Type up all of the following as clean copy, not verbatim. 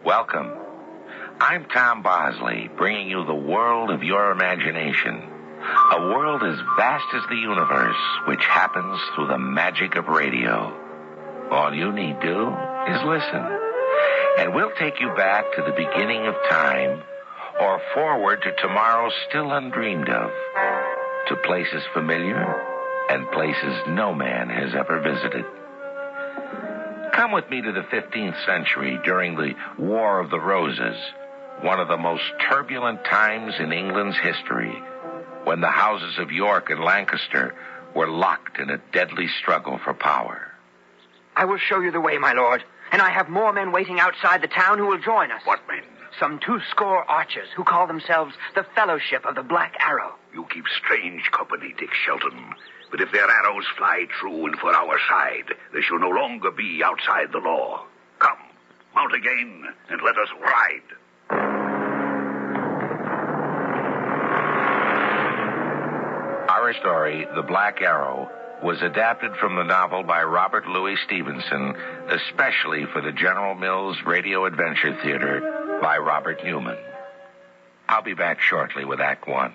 Welcome. I'm Tom Bosley, bringing you the world of your imagination. A world as vast as the universe, which happens through the magic of radio. All you need do is listen. And we'll take you back to the beginning of time, or forward to tomorrow still undreamed of. To places familiar and places no man has ever visited. Come with me to the 15th century during the War of the Roses, one of the most turbulent times in England's history, when the houses of York and Lancaster were locked in a deadly struggle for power. I will show you the way, my lord, and I have more men waiting outside the town who will join us. What men? Some 200 archers who call themselves the Fellowship of the Black Arrow. You keep strange company, Dick Shelton. But if their arrows fly true and for our side, they shall no longer be outside the law. Come, mount again, and let us ride. Our story, The Black Arrow, was adapted from the novel by Robert Louis Stevenson, especially for the General Mills Radio Adventure Theater by Robert Newman. I'll be back shortly with Act One.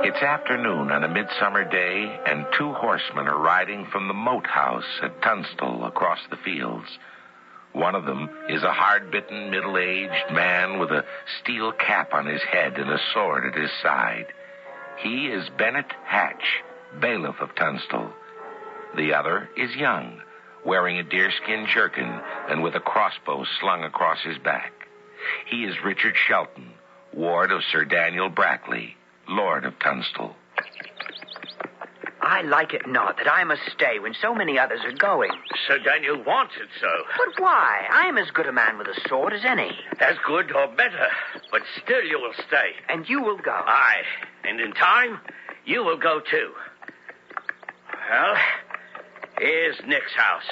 It's afternoon on a midsummer day, and 2 horsemen are riding from the moat house at Tunstall across the fields. One of them is a hard-bitten, middle-aged man with a steel cap on his head and a sword at his side. He is Bennet Hatch, bailiff of Tunstall. The other is young, wearing a deerskin jerkin and with a crossbow slung across his back. He is Richard Shelton, ward of Sir Daniel Brackley, Lord of Tunstall. I like it not that I must stay when so many others are going. Sir Daniel wants it so. But why? I am as good a man with a sword as any. As good or better, but still you will stay. And you will go. Aye, and in time, you will go too. Well, here's Nick's house.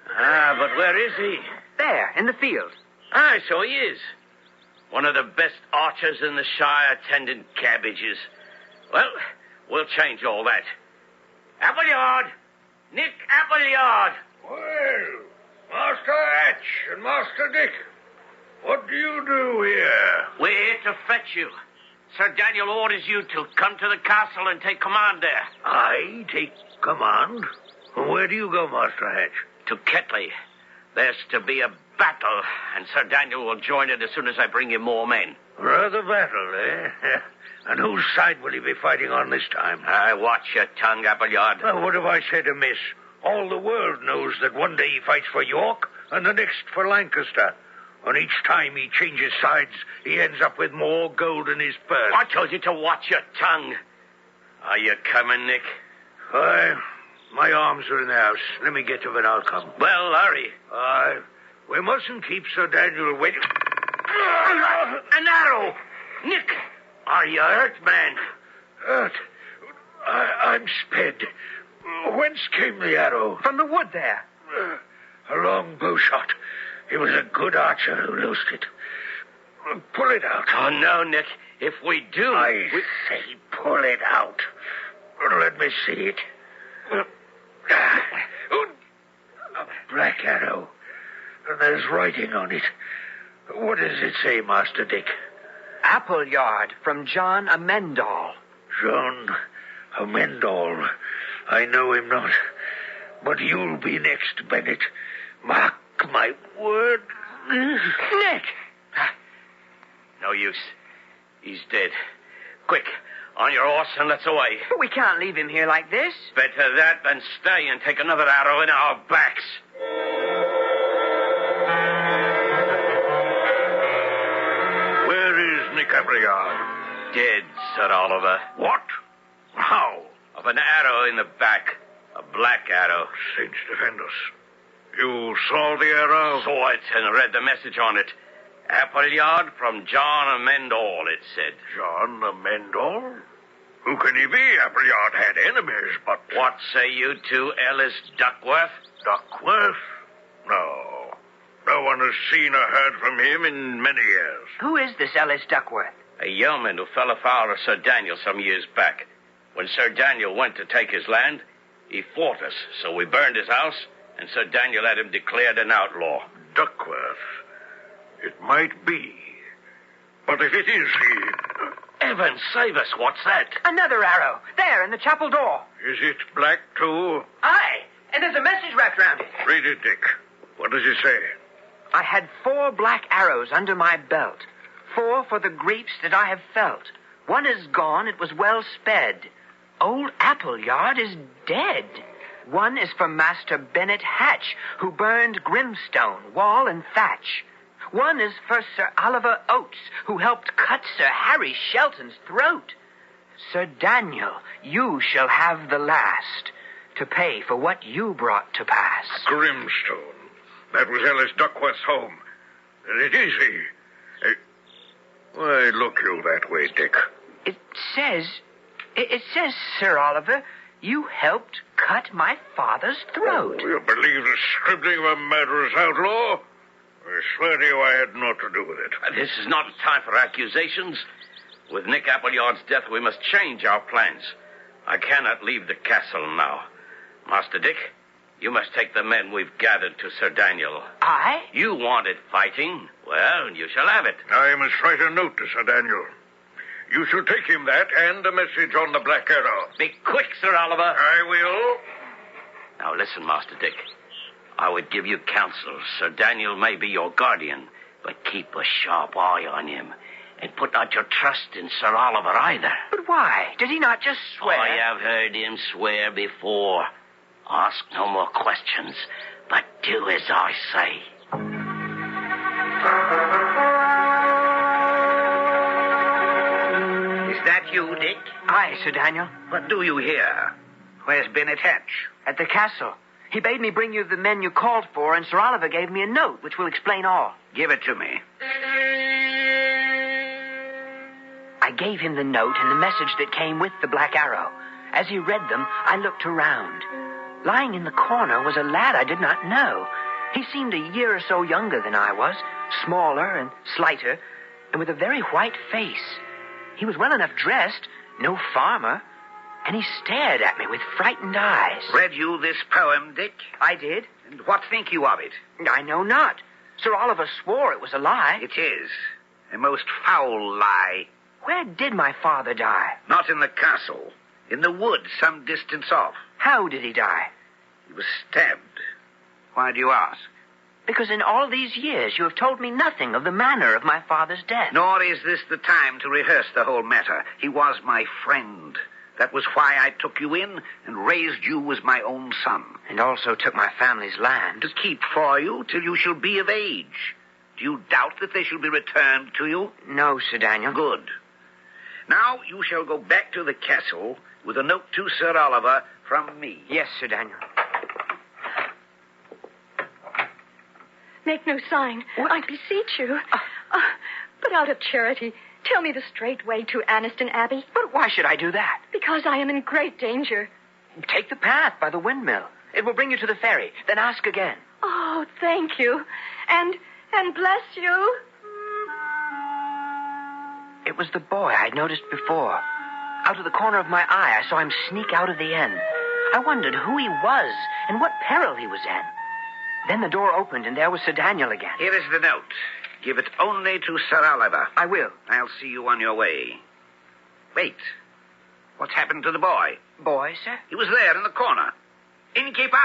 But where is he? There, in the field. Aye, so he is. One of the best archers in the Shire tending cabbages. Well, we'll change all that. Appleyard! Nick Appleyard! Well, Master Hatch and Master Dick, what do you do here? We're here to fetch you. Sir Daniel orders you to come to the castle and take command there. I take command? Where do you go, Master Hatch? To Ketley. There's to be a battle, and Sir Daniel will join it as soon as I bring you more men. Rather battle, eh? And whose side will he be fighting on this time? Watch your tongue, Appleyard. Well, what have I said amiss? All the world knows that one day he fights for York and the next for Lancaster. And each time he changes sides, he ends up with more gold in his purse. I told you to watch your tongue. Are you coming, Nick? My arms are in the house. Let me get to it, I'll come. Well, hurry. We mustn't keep Sir Daniel waiting. An arrow! Nick, are you hurt, man? Hurt? I'm sped. Whence came the arrow? From the wood there. A long bow shot. He was a good archer who loosed it. Pull it out. Oh, no, Nick. If we do... I say pull it out. Let me see it. A black arrow. And there's writing on it. What does it say, Master Dick? Appleyard from John Amendall. John Amendall. I know him not. But you'll be next, Bennett. Mark my word. Nick! No use. He's dead. Quick, on your horse and let's away. But we can't leave him here like this. Better that than stay and take another arrow in our backs. Where is Nick Appleyard? Dead, Sir Oliver. What? How? Of an arrow in the back. A black arrow. Saints defend us. You saw the arrow? Saw it and read the message on it. Appleyard from John Amendall, it said. John Amendall? Who can he be? Appleyard had enemies, but... What say you to Ellis Duckworth? Duckworth? No. No one has seen or heard from him in many years. Who is this Ellis Duckworth? A yeoman who fell afoul of Sir Daniel some years back. When Sir Daniel went to take his land, He fought us, so we burned his house, and Sir Daniel had him declared an outlaw. Duckworth. It might be. But if it is he... Heaven save us, what's that? Another arrow. There, in the chapel door. Is it black, too? Aye, and there's a message wrapped around it. Read it, Dick. What does it say? I had 4 black arrows under my belt. 4 for the griefs that I have felt. 1 is gone, it was well sped. Old Appleyard is dead. 1 is for Master Bennet Hatch, who burned Grimstone, wall and thatch. 1 is for Sir Oliver Oates, who helped cut Sir Harry Shelton's throat. Sir Daniel, you shall have the last, to pay for what you brought to pass. Grimstone. That was Ellis Duckworth's home. And it is he. Why, look you that way, Dick. It says, Sir Oliver, you helped cut my father's throat. Oh, you believe the scribbling of a murderous outlaw? I swear to you I had naught to do with it. This is not a time for accusations. With Nick Appleyard's death, we must change our plans. I cannot leave the castle now. Master Dick, you must take the men we've gathered to Sir Daniel. I? You wanted fighting. Well, you shall have it. I must write a note to Sir Daniel. You shall take him that and a message on the Black Arrow. Be quick, Sir Oliver. I will. Now listen, Master Dick. I would give you counsel. Sir Daniel may be your guardian, but keep a sharp eye on him. And put not your trust in Sir Oliver either. But why? Did he not just swear? I have heard him swear before. Ask no more questions, but do as I say. Is that you, Dick? Aye, Sir Daniel. What do you here? Where's Bennet Hatch? At the castle. He bade me bring you the men you called for, and Sir Oliver gave me a note, which will explain all. Give it to me. I gave him the note and the message that came with the Black Arrow. As he read them, I looked around. Lying in the corner was a lad I did not know. He seemed a year or so younger than I was, smaller and slighter, and with a very white face. He was well enough dressed, no farmer, and he stared at me with frightened eyes. Read you this poem, Dick? I did. And what think you of it? I know not. Sir Oliver swore it was a lie. It is. A most foul lie. Where did my father die? Not in the castle. In the woods some distance off. How did he die? He was stabbed. Why do you ask? Because in all these years you have told me nothing of the manner of my father's death. Nor is this the time to rehearse the whole matter. He was my friend. That was why I took you in and raised you as my own son. And also took my family's land. To keep for you till you shall be of age. Do you doubt that they shall be returned to you? No, Sir Daniel. Good. Now you shall go back to the castle with a note to Sir Oliver from me. Yes, Sir Daniel. Make no sign. What? I beseech you. But out of charity, tell me the straight way to Anniston Abbey. But why should I do that? Because I am in great danger. Take the path by the windmill. It will bring you to the ferry. Then ask again. Oh, thank you. And bless you. It was the boy I'd noticed before. Out of the corner of my eye, I saw him sneak out of the inn. I wondered who he was and what peril he was in. Then the door opened, and there was Sir Daniel again. Here is the note. Give it only to Sir Oliver. I will. I'll see you on your way. Wait. What's happened to the boy? Boy, sir? He was there in the corner. Innkeeper!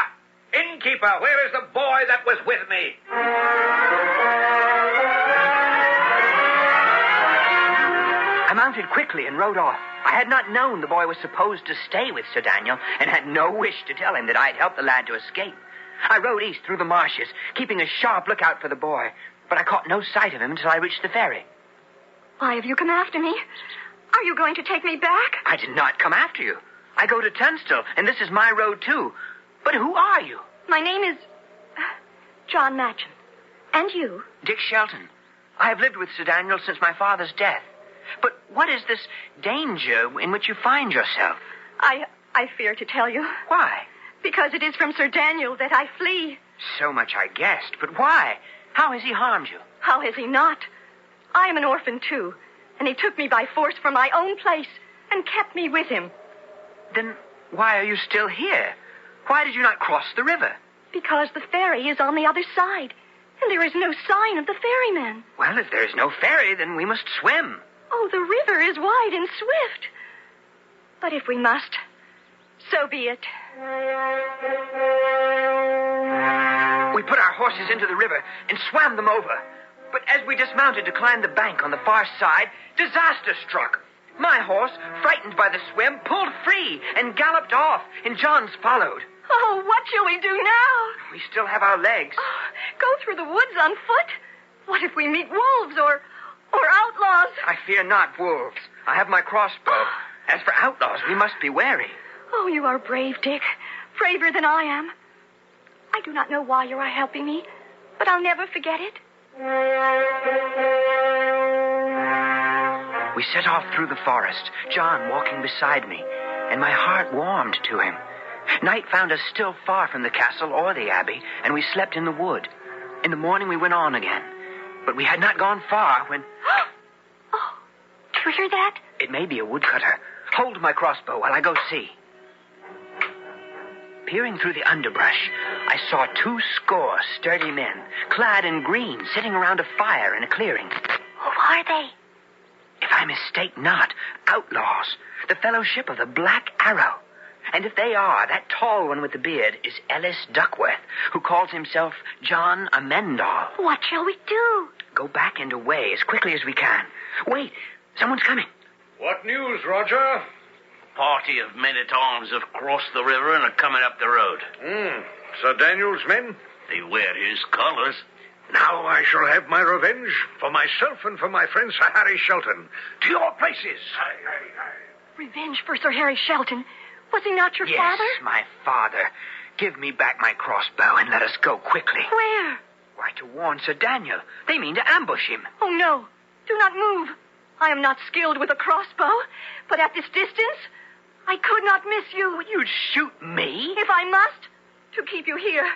Innkeeper, where is the boy that was with me? I mounted quickly and rode off. I had not known the boy was supposed to stay with Sir Daniel, and had no wish to tell him that I had helped the lad to escape. I rode east through the marshes, keeping a sharp lookout for the boy, but I caught no sight of him until I reached the ferry. Why have you come after me? Are you going to take me back? I did not come after you. I go to Tunstall, and this is my road, too. But who are you? My name is John Matcham. And you? Dick Shelton. I have lived with Sir Daniel since my father's death. But what is this danger in which you find yourself? I fear to tell you. Why? Because it is from Sir Daniel that I flee. So much I guessed, but why? How has he harmed you? How has he not? I am an orphan, too, and he took me by force from my own place and kept me with him. Then why are you still here? Why did you not cross the river? Because the ferry is on the other side, and there is no sign of the ferryman. Well, if there is no ferry, then we must swim. Oh, the river is wide and swift. But if we must, so be it. We put our horses into the river and swam them over. But as we dismounted to climb the bank on the far side, disaster struck. My horse, frightened by the swim, pulled free and galloped off, and John's followed. Oh, what shall we do now? We still have our legs. Oh, go through the woods on foot? What if we meet wolves or outlaws? I fear not wolves. I have my crossbow. As for outlaws, we must be wary. Oh, you are brave, Dick. Braver than I am. I do not know why you are helping me, but I'll never forget it. We set off through the forest, John walking beside me, and my heart warmed to him. Night found us still far from the castle or the abbey, and we slept in the wood. In the morning we went on again, but we had not gone far when... Oh, do you hear that? It may be a woodcutter. Hold my crossbow while I go see. Peering through the underbrush, I saw 20 sturdy men, clad in green, sitting around a fire in a clearing. Who are they? If I mistake not, outlaws, the fellowship of the Black Arrow. And if they are, that tall one with the beard is Ellis Duckworth, who calls himself John Amendall. What shall we do? Go back and away as quickly as we can. Wait, someone's coming. What news, Roger? Party of men-at-arms have crossed the river and are coming up the road. Sir Daniel's men? They wear his colors. Now I shall have my revenge for myself and for my friend Sir Harry Shelton. To your places. Revenge for Sir Harry Shelton. Was he not your father? Yes, my father. Give me back my crossbow and let us go quickly. Where? Why, to warn Sir Daniel. They mean to ambush him. Oh, no. Do not move. I am not skilled with a crossbow, but at this distance, I could not miss you. You'd shoot me? If I must, to keep you here.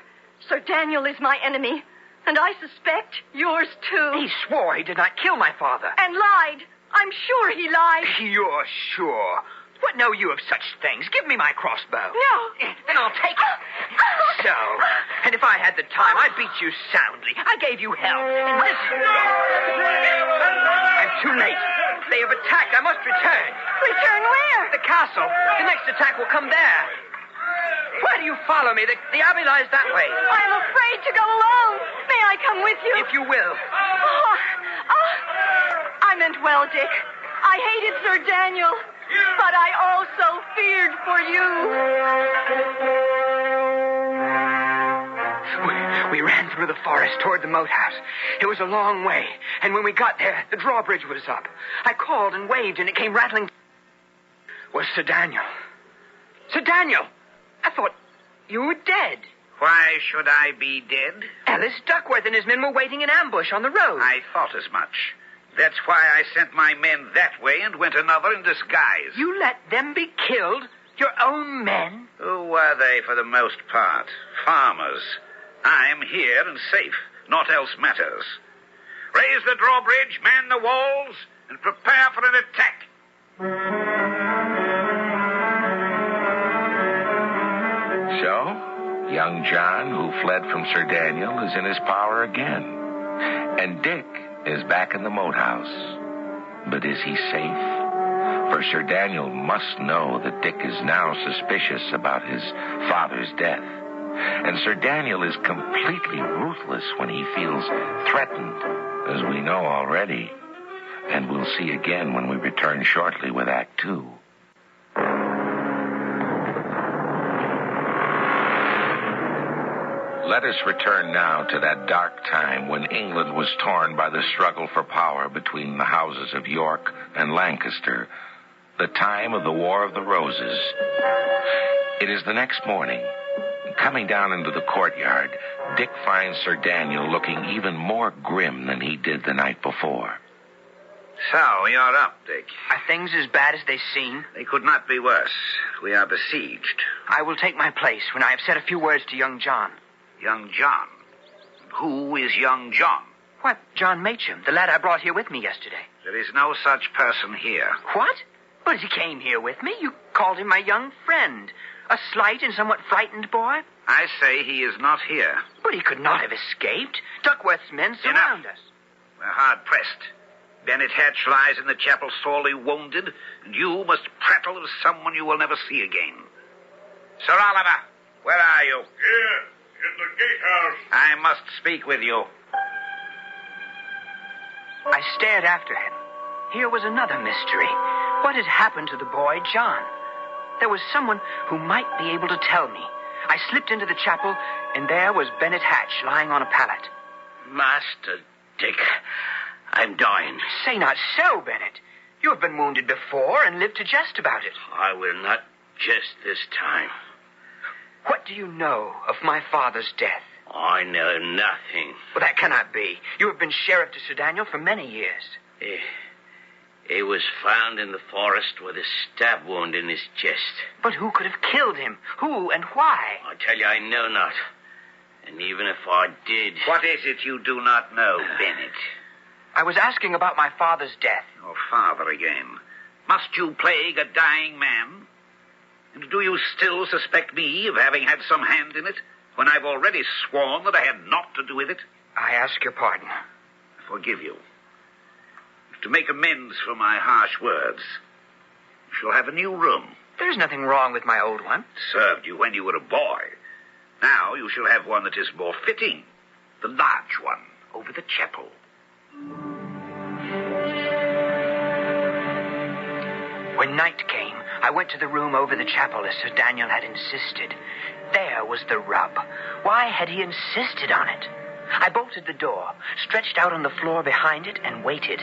Sir Daniel is my enemy, and I suspect yours too. He swore he did not kill my father. And lied. I'm sure he lied. You're sure? What know you of such things? Give me my crossbow. No. Then I'll take it. So, and if I had the time, I'd beat you soundly. I gave you hell. And this... I'm too late. They have attacked. I must return. Return where? The castle. The next attack will come there. Why do you follow me? The abbey lies that way. I am afraid to go alone. May I come with you? If you will. I meant well, Dick. I hated Sir Daniel, but I also feared for you. We ran through the forest toward the moat house. It was a long way, and when we got there, the drawbridge was up. I called and waved, and it came rattling. It was Sir Daniel. Sir Daniel! I thought you were dead. Why should I be dead? Ellis Duckworth and his men were waiting in ambush on the road. I thought as much. That's why I sent my men that way and went another in disguise. You let them be killed? Your own men? Who were they for the most part? Farmers. I'm here and safe. Naught else matters. Raise the drawbridge, man the walls, and prepare for an attack. So, young John, who fled from Sir Daniel, is in his power again. And Dick is back in the moat house. But is he safe? For Sir Daniel must know that Dick is now suspicious about his father's death. And Sir Daniel is completely ruthless when he feels threatened, as we know already. And we'll see again when we return shortly with Act 2. Let us return now to that dark time when England was torn by the struggle for power between the houses of York and Lancaster, the time of the War of the Roses. It is the next morning. Coming down into the courtyard, Dick finds Sir Daniel looking even more grim than he did the night before. So, you're up, Dick. Are things as bad as they seem? They could not be worse. We are besieged. I will take my place when I have said a few words to young John. Young John? Who is young John? What, John Macham, the lad I brought here with me yesterday. There is no such person here. What? But he came here with me. You called him my young friend. A slight and somewhat frightened boy. I say he is not here. But he could not have escaped. Duckworth's men surround us. We're hard-pressed. Bennett Hatch lies in the chapel sorely wounded, and you must prattle of someone you will never see again. Sir Oliver, where are you? Here, in the gatehouse. I must speak with you. I stared after him. Here was another mystery. What had happened to the boy, John? There was someone who might be able to tell me. I slipped into the chapel, and there was Bennett Hatch lying on a pallet. Master Dick, I'm dying. Say not so, Bennett. You have been wounded before and lived to jest about it. I will not jest this time. What do you know of my father's death? I know nothing. Well, that cannot be. You have been sheriff to Sir Daniel for many years. He was found in the forest with a stab wound in his chest. But who could have killed him? Who and why? I tell you, I know not. And even if I did... What is it you do not know, Bennett? I was asking about my father's death. Your father again. Must you plague a dying man? And do you still suspect me of having had some hand in it, when I've already sworn that I had naught to do with it? I ask your pardon. I forgive you. To make amends for my harsh words, you shall have a new room. There's nothing wrong with my old one. It served you when you were a boy. Now you shall have one that is more fitting. The large one, over the chapel. When night came, I went to the room over the chapel as Sir Daniel had insisted. There was the rub. Why had he insisted on it? I bolted the door, stretched out on the floor behind it, and waited.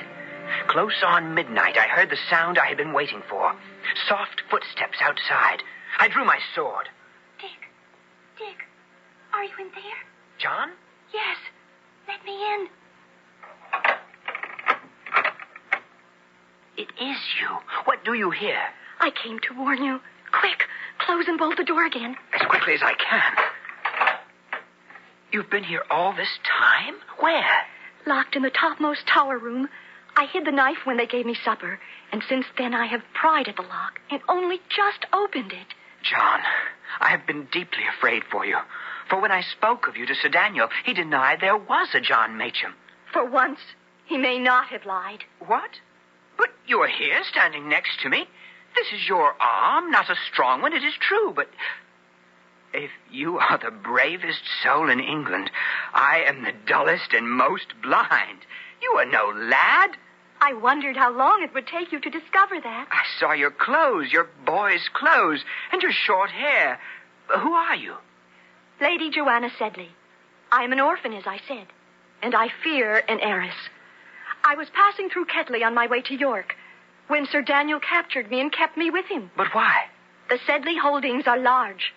Close on midnight, I heard the sound I had been waiting for. Soft footsteps outside. I drew my sword. Dick, are you in there? John? Yes, let me in. It is you. What do you hear? I came to warn you. Quick, close and bolt the door again. As quickly as I can. You've been here all this time? Where? Locked in the topmost tower room. I hid the knife when they gave me supper, and since then I have pried at the lock and only just opened it. John, I have been deeply afraid for you. For when I spoke of you to Sir Daniel, he denied there was a John Macham. For once, he may not have lied. What? But you are here, standing next to me. This is your arm, not a strong one, it is true, but... if you are the bravest soul in England, I am the dullest and most blind. You are no lad. I wondered how long it would take you to discover that. I saw your clothes, your boy's clothes, and your short hair. Who are you? Lady Joanna Sedley. I am an orphan, as I said, and I fear an heiress. I was passing through Ketley on my way to York when Sir Daniel captured me and kept me with him. But why? The Sedley holdings are large,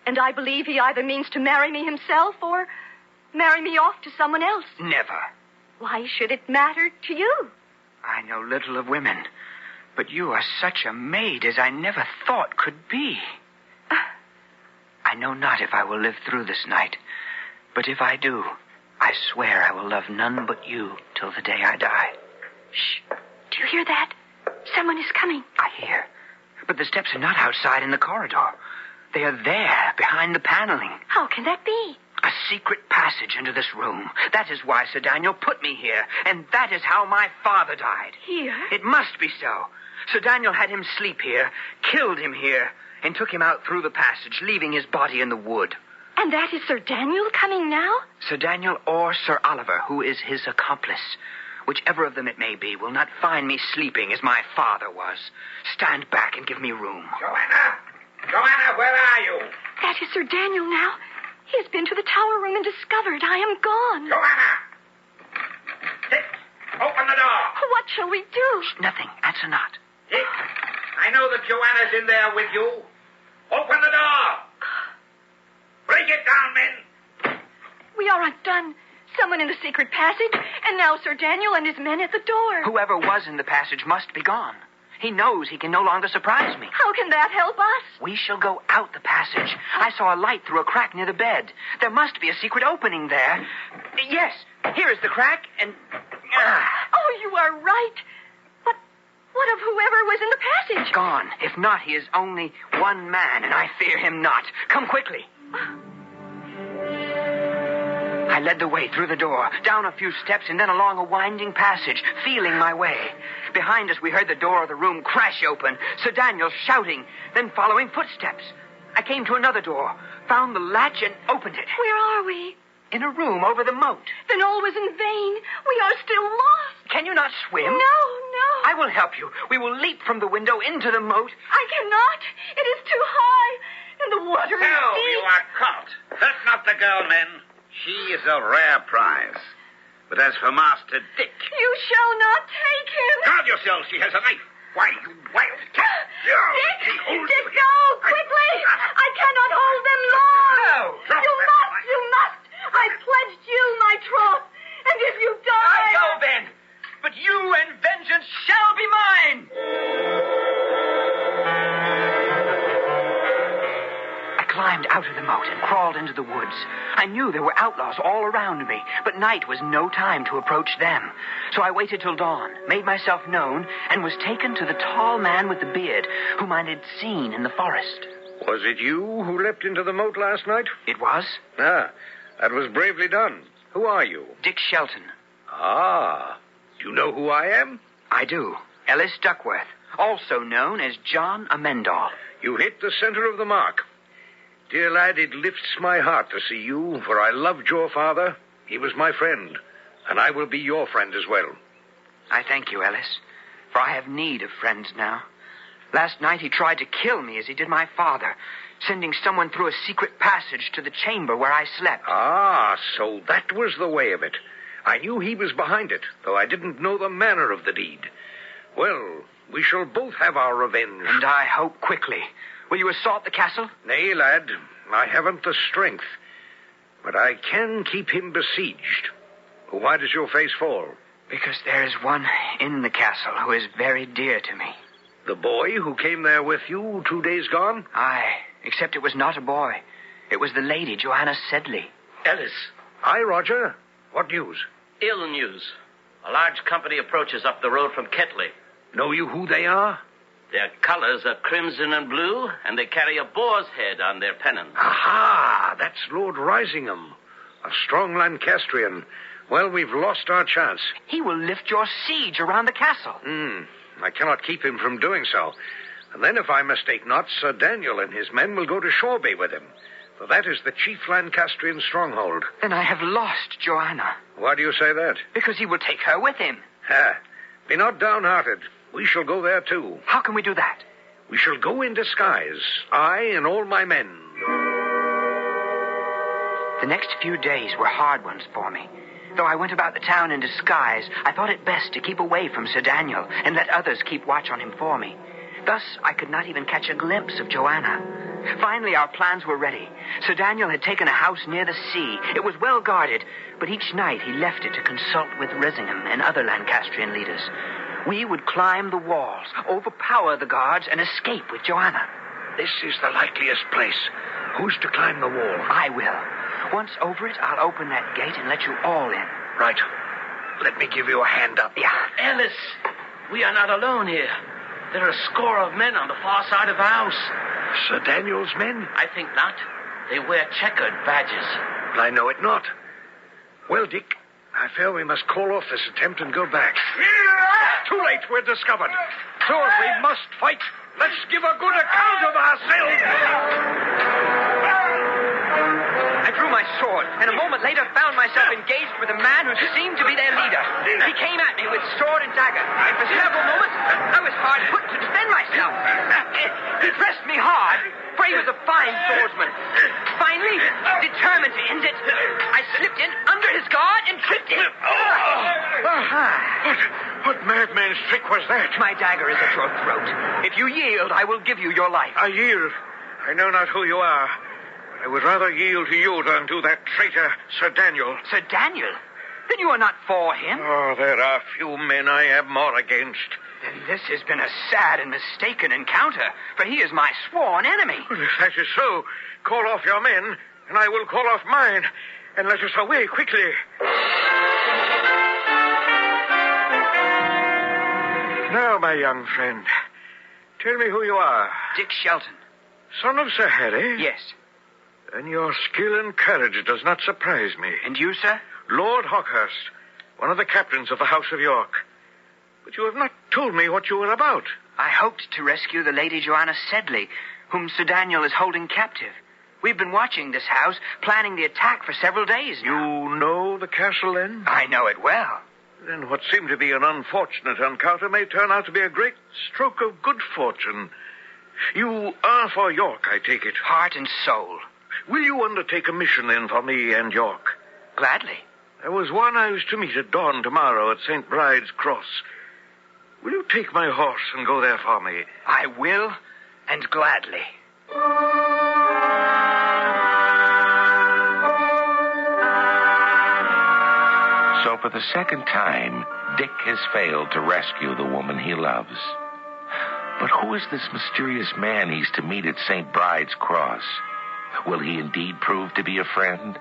and I believe he either means to marry me himself or marry me off to someone else. Never. Why should it matter to you? I know little of women, but you are such a maid as I never thought could be. I know not if I will live through this night, but if I do, I swear I will love none but you till the day I die. Shh. Do you hear that? Someone is coming. I hear. But the steps are not outside in the corridor. They are there, behind the paneling. How can that be? A secret passage into this room. That is why Sir Daniel put me here, and that is how my father died. Here? It must be so. Sir Daniel had him sleep here, killed him here, and took him out through the passage, leaving his body in the wood. And that is Sir Daniel coming now? Sir Daniel or Sir Oliver, who is his accomplice. Whichever of them it may be, will not find me sleeping as my father was. Stand back and give me room. Joanna! Joanna, where are you? That is Sir Daniel now. He has been to the tower room and discovered I am gone. Joanna! Dick, open the door. What shall we do? Nothing. Answer not. Dick, I know that Joanna's in there with you. Open the door. Break it down, men. We are undone. Someone in the secret passage, and now Sir Daniel and his men at the door. Whoever was in the passage must be gone. He knows he can no longer surprise me. How can that help us? We shall go out the passage. I saw a light through a crack near the bed. There must be a secret opening there. Yes, here is the crack, and... Oh, you are right. What of whoever was in the passage? Gone. If not, he is only one man, and I fear him not. Come quickly. I led the way through the door, down a few steps, and then along a winding passage, feeling my way. Behind us, we heard the door of the room crash open, Sir Daniel shouting, then following footsteps. I came to another door, found the latch, and opened it. Where are we? In a room over the moat. Then all was in vain. We are still lost. Can you not swim? No. I will help you. We will leap from the window into the moat. I cannot. It is too high, and the water is So, deep. you are caught. Hurt not the girl, men. She is a rare prize. But as for Master Dick... You shall not take him. Guard yourself, she has a knife. Why, you wild cat. Dick, go, quickly. I cannot hold them long. No, drop You that must, knife. you must. I pledged you my troth, and if you die... I go then, but you and vengeance shall be mine. I climbed out of the moat and crawled into the woods. I knew there were outlaws all around me, but night was no time to approach them. So I waited till dawn, made myself known, and was taken to the tall man with the beard whom I had seen in the forest. Was it you who leapt into the moat last night? It was Ah, that was bravely done. Who are you? Dick Shelton. Ah, do you know who I am? I do. Ellis Duckworth, also known as John Amendall. You hit the center of the mark. Dear lad, it lifts my heart to see you, for I loved your father. He was my friend, and I will be your friend as well. I thank you, Ellis, for I have need of friends now. Last night he tried to kill me as he did my father, sending someone through a secret passage to the chamber where I slept. Ah, so that was the way of it. I knew he was behind it, though I didn't know the manner of the deed. Well, we shall both have our revenge. And I hope quickly. Will you assault the castle? Nay, lad, I haven't the strength. But I can keep him besieged. Why does your face fall? Because there is one in the castle who is very dear to me. The boy who came there with you 2 days gone? Aye, except it was not a boy. It was the lady, Joanna Sedley. Ellis, Aye, Roger. What news? ill news. A large company approaches up the road from Ketley. Know you who they are? Their colors are crimson and blue, and they carry a boar's head on their pennons. Aha! That's Lord Risingham, a strong Lancastrian. Well, we've lost our chance. He will lift your siege around the castle. I cannot keep him from doing so. And then, if I mistake not, Sir Daniel and his men will go to Shoreby with him, for that is the chief Lancastrian stronghold. Then I have lost Joanna. Why do you say that? Because he will take her with him. Be not downhearted. We shall go there, too. How can we do that? We shall go in disguise, I and all my men. The next few days were hard ones for me. Though I went about the town in disguise, I thought it best to keep away from Sir Daniel and let others keep watch on him for me. Thus, I could not even catch a glimpse of Joanna. Finally, our plans were ready. Sir Daniel had taken a house near the sea. It was well guarded, but each night he left it to consult with Risingham and other Lancastrian leaders. We would climb the walls, overpower the guards, and escape with Joanna. This is the likeliest place. Who's to climb the wall? I will. Once over it, I'll open that gate and let you all in. Right. Let me give you a hand up. Yeah. Ellis, we are not alone here. There are a score of men on the far side of the house. Sir Daniel's men? I think not. They wear checkered badges. I know it not. Well, Dick, I fear we must call off this attempt and go back. Too late, we're discovered. So if we must fight, let's give a good account of ourselves. I drew my sword, and a moment later found myself engaged with a man who seemed to be their leader. He came at me with sword and dagger, and for several moments I was hard put to defend myself. He pressed me hard, for he was a fine swordsman. Finally, determined to end it, I slipped in under his guard and tripped him. What madman's trick was that? My dagger is at your throat. If you yield, I will give you your life. I yield. I know not who you are. I would rather yield to you than to that traitor, Sir Daniel. Sir Daniel? Then you are not for him? Oh, there are few men I have more against. Then this has been a sad and mistaken encounter, for he is my sworn enemy. Well, if that is so, call off your men, and I will call off mine, and let us away quickly. Now, my young friend, tell me who you are. Dick Shelton. Son of Sir Harry? Yes. Then your skill and courage does not surprise me. And you, sir? Lord Hawkhurst, one of the captains of the House of York. But you have not told me what you were about. I hoped to rescue the Lady Joanna Sedley, whom Sir Daniel is holding captive. We've been watching this house, planning the attack for several days now. You know the castle, then? I know it well. Then what seemed to be an unfortunate encounter may turn out to be a great stroke of good fortune. You are for York, I take it. Heart and soul. Will you undertake a mission, then, for me and York? Gladly. There was one I was to meet at dawn tomorrow at St. Bride's Cross. Will you take my horse and go there for me? I will, and gladly. So for the second time, Dick has failed to rescue the woman he loves. But who is this mysterious man he's to meet at St. Bride's Cross? Will he indeed prove to be a friend?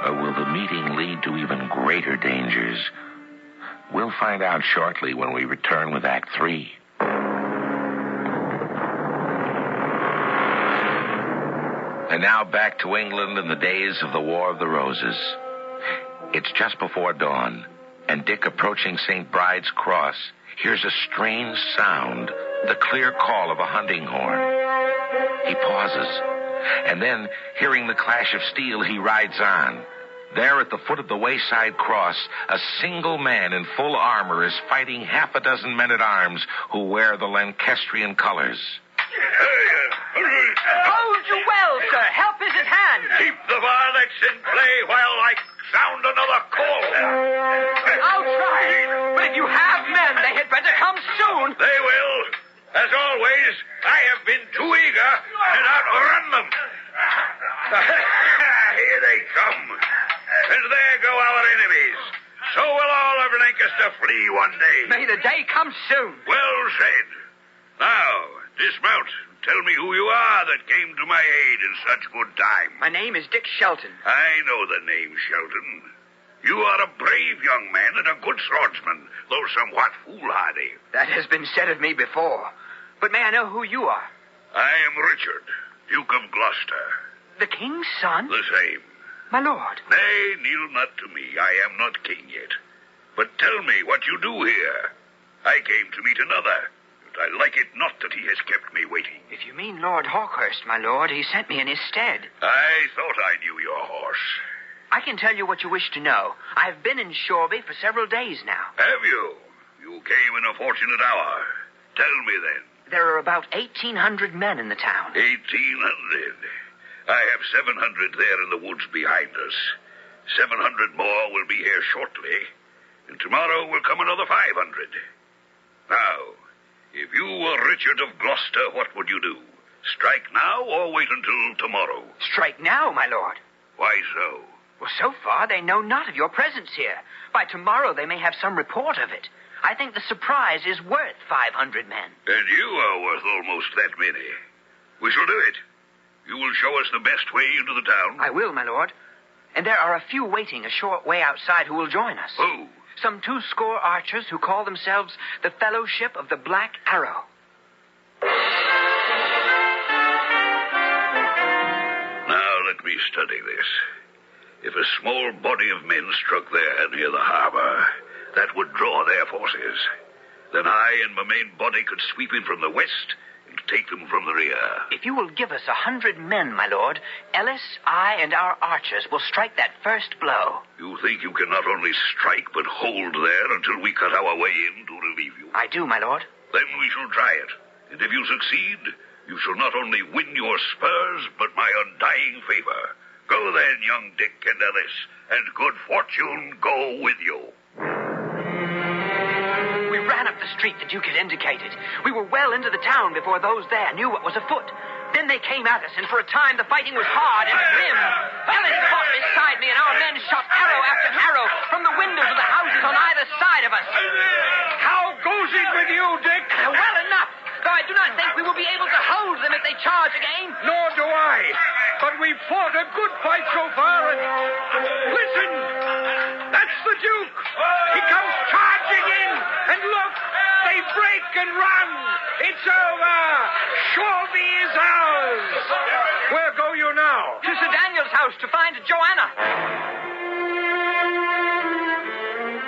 Or will the meeting lead to even greater dangers? We'll find out shortly when we return with Act 3. And now back to England in the days of the War of the Roses. It's just before dawn, and Dick, approaching St. Bride's Cross, hears a strange sound, the clear call of a hunting horn. He pauses, and then, hearing the clash of steel, he rides on. There at the foot of the wayside cross, a single man in full armor is fighting half a dozen men-at-arms who wear the Lancastrian colors. Hold you well, sir. Help is at hand. Keep the varlets in play while I sound another call. I'll try. But if you have men, they had better come soon. They will. As always, I have been too eager and outrun them. Here they come. And there go our enemies. So will all of Lancaster flee one day. May the day come soon. Well said. Now, dismount. Tell me who you are that came to my aid in such good time. My name is Dick Shelton. I know the name, Shelton. You are a brave young man and a good swordsman, though somewhat foolhardy. That has been said of me before. But may I know who you are? I am Richard, Duke of Gloucester. The king's son? The same. My lord. Nay, kneel not to me. I am not king yet. But tell me what you do here. I came to meet another. I like it not that he has kept me waiting. If you mean Lord Hawkhurst, my lord, he sent me in his stead. I thought I knew your horse. I can tell you what you wish to know. I've been in Shoreby for several days now. Have you? You came in a fortunate hour. Tell me then. There are about 1,800 men in the town. 1,800? I have 700 there in the woods behind us. 700 more will be here shortly. And tomorrow will come another 500. Now, if you were Richard of Gloucester, what would you do? Strike now or wait until tomorrow? Strike now, my lord. Why so? Well, so far they know not of your presence here. By tomorrow they may have some report of it. I think the surprise is worth 500 men. And you are worth almost that many. We shall do it. You will show us the best way into the town? I will, my lord. And there are a few waiting a short way outside who will join us. Who? Some 200 archers who call themselves the Fellowship of the Black Arrow. Now let me study this. If a small body of men struck there near the harbor, that would draw their forces. Then I and my main body could sweep in from the west and take them from the rear. If you will give us 100 men, my lord, Ellis, I, and our archers will strike that first blow. You think you can not only strike, but hold there until we cut our way in to relieve you? I do, my lord. Then we shall try it. And if you succeed, you shall not only win your spurs, but my undying favor. Go then, young Dick and Ellis, and good fortune go with you. We ran up the street the Duke had indicated. We were well into the town before those there knew what was afoot. Then they came at us, and for a time the fighting was hard and grim. Ellis fought beside me, and our men shot arrow after arrow from the windows of the houses on either side of us. How goes it with you, Dick? Well enough, though I do not think we will be able to hold them if they charge again. Nor do I. But we've fought a good fight so far, and... Listen! That's the Duke! He comes charging in! And look! They break and run! It's over! Shoreby is ours! Where go you now? To Sir Daniel's house to find Joanna.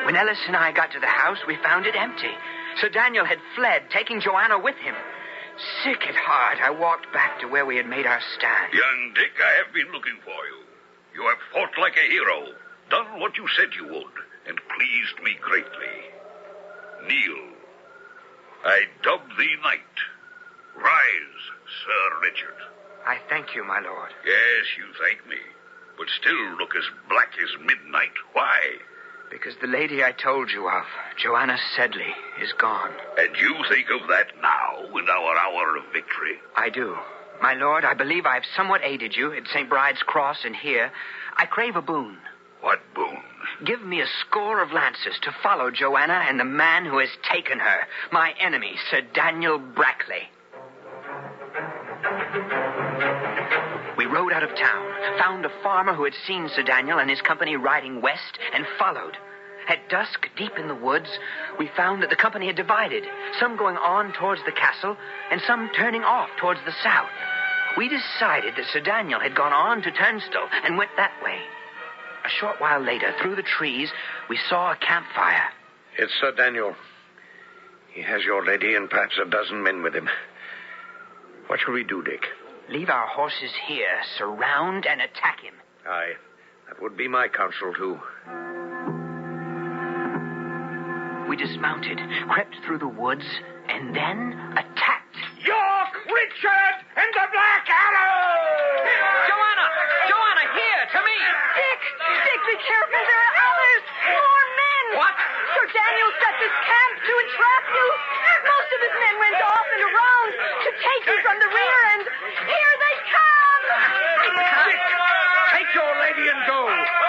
When Ellis and I got to the house, we found it empty. Sir Daniel had fled, taking Joanna with him. Sick at heart, I walked back to where we had made our stand. Young Dick, I have been looking for you. You have fought like a hero, done what you said you would, and pleased me greatly. Kneel. I dub thee knight. Rise, Sir Richard. I thank you, my lord. Yes, you thank me, but still look as black as midnight. Why? Because the lady I told you of, Joanna Sedley, is gone. And you think of that now, in our hour of victory? I do. My lord, I believe I have somewhat aided you at St. Bride's Cross and here. I crave a boon. What boon? Give me a score of lances to follow Joanna and the man who has taken her, my enemy, Sir Daniel Brackley. We rode out of town, found a farmer who had seen Sir Daniel and his company riding west, and followed. At dusk, deep in the woods, we found that the company had divided, some going on towards the castle, and some turning off towards the south. We decided that Sir Daniel had gone on to Turnstile and went that way. A short while later, through the trees, we saw a campfire. It's Sir Daniel. He has your lady and perhaps a dozen men with him. What shall we do, Dick? Leave our horses here, surround and attack him. Aye, that would be my counsel, too. We dismounted, crept through the woods, and then attacked. York, Richard, and the Black Arrow! Joanna! Joanna, here, to me! Dick, be careful. There are others. More men. What? Sir Daniel set this camp to entrap you. Most of his men went off and around to take you from the rear, and here they come. Dick, take your lady and go.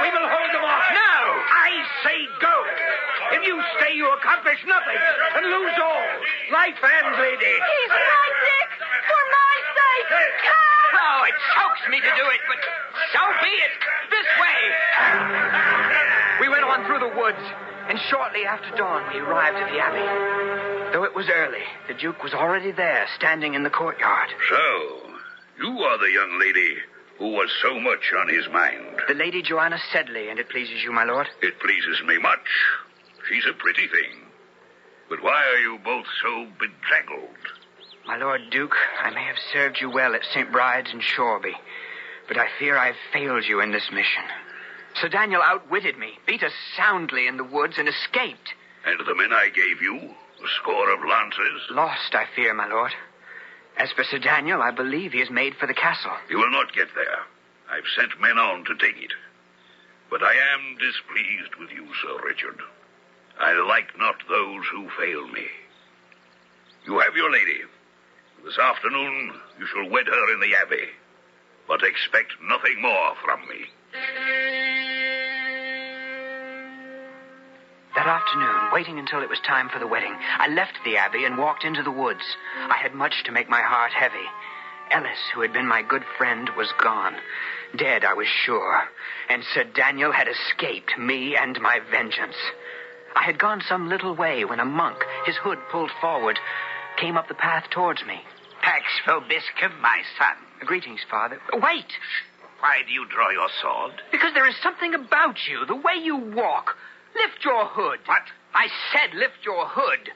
We will hold them off. No! I say go. If you stay, you accomplish nothing and lose all. Life and lady. He's right, Dick. For my sake. Come. Oh, it chokes me to do it, but so be it. This way. We went on through the woods, and shortly after dawn, we arrived at the abbey. Though it was early, the Duke was already there, standing in the courtyard. So, you are the young lady who was so much on his mind. The Lady Joanna Sedley, and it pleases you, my lord. It pleases me much. She's a pretty thing. But why are you both so bedraggled? My Lord Duke, I may have served you well at St. Bride's and Shoreby, but I fear I have failed you in this mission. Sir Daniel outwitted me, beat us soundly in the woods, and escaped. And the men I gave you, a score of lances? Lost, I fear, my lord. As for Sir Daniel, I believe he has made for the castle. You will not get there. I've sent men on to take it. But I am displeased with you, Sir Richard. I like not those who fail me. You have your lady. This afternoon, you shall wed her in the abbey. But expect nothing more from me. That afternoon, waiting until it was time for the wedding, I left the abbey and walked into the woods. I had much to make my heart heavy. Ellis, who had been my good friend, was gone. Dead, I was sure. And Sir Daniel had escaped me and my vengeance. I had gone some little way when a monk, his hood pulled forward, came up the path towards me. Pax Vobiscum, my son. Greetings, Father. Wait! Why do you draw your sword? Because there is something about you, the way you walk. Lift your hood. What? I said lift your hood.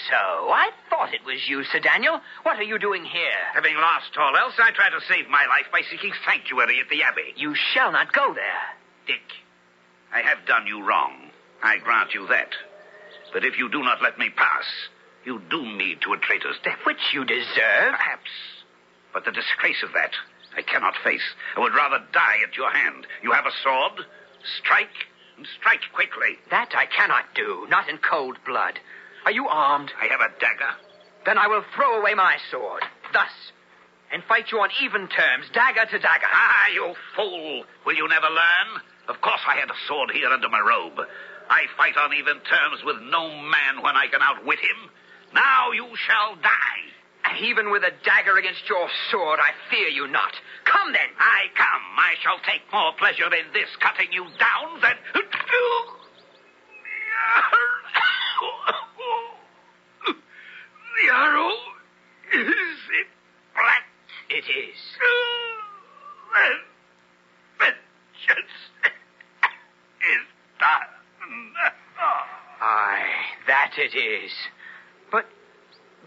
So, I thought it was you, Sir Daniel. What are you doing here? Having lost all else, I try to save my life by seeking sanctuary at the abbey. You shall not go there. Dick, I have done you wrong. I grant you that. But if you do not let me pass, you doom me to a traitor's death. Which you deserve. Perhaps. But the disgrace of that I cannot face. I would rather die at your hand. You have a sword. Strike, and strike quickly. That I cannot do, not in cold blood. Are you armed? I have a dagger. Then I will throw away my sword, thus, and fight you on even terms, dagger to dagger. Ah, you fool. Will you never learn? Of course I had a sword here under my robe. I fight on even terms with no man when I can outwit him. Now you shall die. Even with a dagger against your sword, I fear you not. Come then. I come. I shall take more pleasure in this cutting you down than... is. Vengeance is done. Aye, that it is. But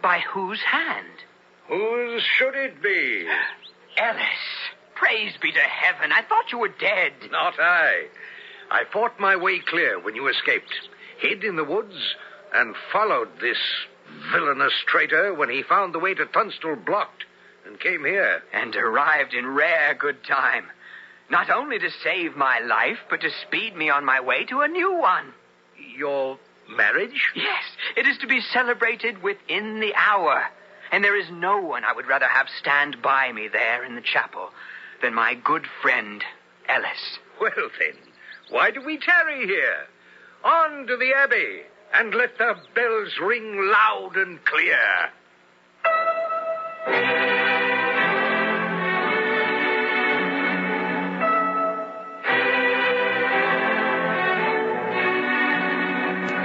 by whose hand? Whose should it be? Ellis, praise be to heaven. I thought you were dead. Not I. I fought my way clear when you escaped, hid in the woods, and followed this villainous traitor when he found the way to Tunstall blocked and came here. And arrived in rare good time. Not only to save my life, but to speed me on my way to a new one. Your marriage? Yes, it is to be celebrated within the hour. And there is no one I would rather have stand by me there in the chapel than my good friend, Ellis. Well, then, why do we tarry here? On to the Abbey, and let the bells ring loud and clear.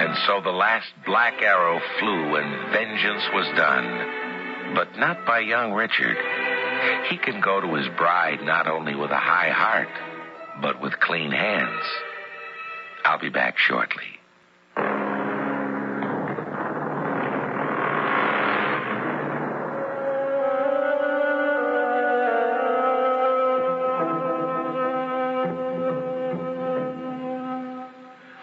And so the last black arrow flew and vengeance was done. But not by young Richard. He can go to his bride not only with a high heart, but with clean hands. I'll be back shortly.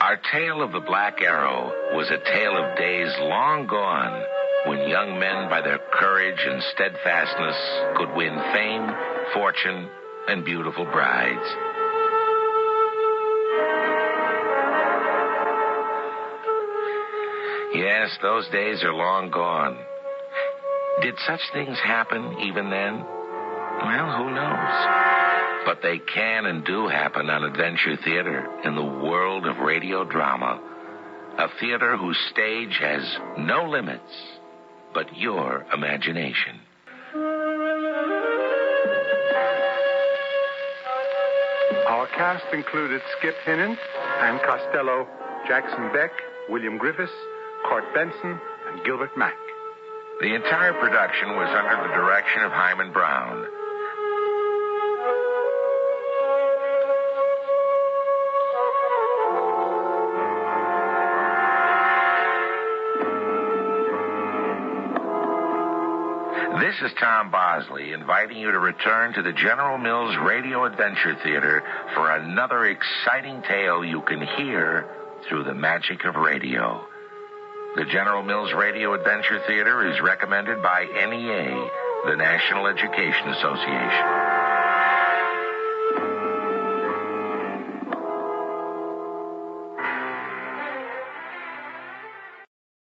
Our tale of the Black Arrow was a tale of days long gone, when young men, by their courage and steadfastness, could win fame, fortune, and beautiful brides. Yes, those days are long gone. Did such things happen even then? Well, who knows? But they can and do happen on Adventure Theater in the world of radio drama. A theater whose stage has no limits but your imagination. Our cast included Skip Hinnon, Ann Costello, Jackson Beck, William Griffiths, Court Benson, and Gilbert Mack. The entire production was under the direction of Hyman Brown. This is Tom Bosley inviting you to return to the General Mills Radio Adventure Theater for another exciting tale you can hear through the magic of radio. The General Mills Radio Adventure Theater is recommended by NEA, the National Education Association.